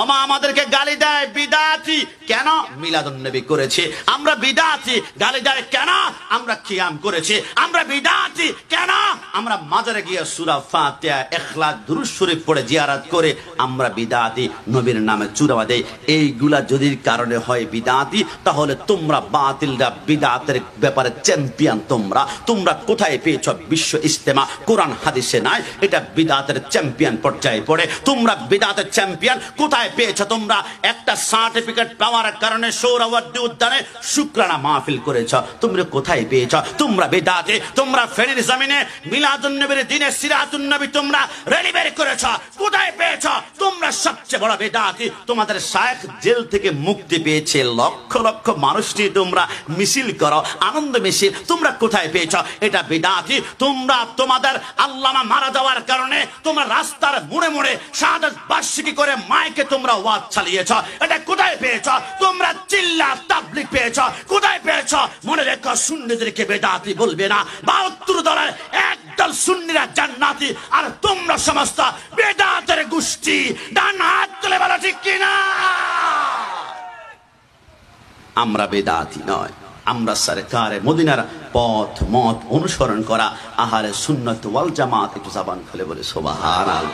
ওমা আমাদেরকে গালি দেয় বিদআতি কেন মিলাদুন নবী করেছে আমরা বিদআতি গালি দেয় কেন আমরা কিয়াম করেছি আমরা বিদআতি কেন আমরা মাজারে গিয়ে সূরা ফাতিহা ইখলাস দুরূদ শরীফ পড়ে জিয়ারত করে আমরা বিদআতি নবীর নামে চূড়া দেই এইগুলা যদি কারণে হয় বিদআতি তাহলে তোমরা বাতিলরা বিদআতের ব্যাপারে চ্যাম্পিয়ন তোমরা কোথায় পেয়েছো বিশ্ব ইজতেমা কোরআন হাদিসে নাই এটা বিদআতের চ্যাম্পিয়ন পর্যায়ে পড়ে তোমরা বিদআতের চ্যাম্পিয়ন কোথায় পেয়েছো তোমরা একটা সার্টিফিকেট পাওয়ার কারণে সোহরাওয়ার্দী উদ্যানে শুকরানা মাহফিল করেছো তোমরা কোথায় পেয়েছো তোমরা বিদআতি তোমরা ফেনীর জমিনে মিলাদুন নবীর দিনে সিরাতুন নবী তোমরা রেলি বের করেছো কোথায় পেয়েছো তোমরা সবচেয়ে বড় বিদআতি তোমাদের শায়েখ জেল থেকে মুক্তি পেয়েছে লক্ষ লক্ষ মানুষ নিয়ে তোমরা মিছিল করো আনন্দ মিছিল তোমরা কোথায় পেয়েছো এটা বিদআতি তোমরা তোমাদের আল্লামা মারা যাওয়ার কারণে তোমরা রাস্তার মোড়ে মোড়ে শাহাদাত বার্ষিকী করে মাইকে তোমরা ওয়াজ চালিয়েছো এটা কোথায় পেয়েছো তোমরা চিল্লা তাবলীগ পেয়েছো কোথায় পেয়েছো মনে রেখো সুন্নিদেরকে বিদআতি বলবে না 72 দলের একদল সুন্নিরা জান্নাতি আর তোমরা সমস্ত বিদআতের গোষ্ঠী ডান হাত তুলে বলো ঠিক কিনা আমরা বিদআতি নয় আমরা সরকারে মদিনার পথ মত অনুসরণ করা আহলে সুন্নাত ওয়াল জামাত একটু জবান খুলে বলে সুবহানাল্লাহ।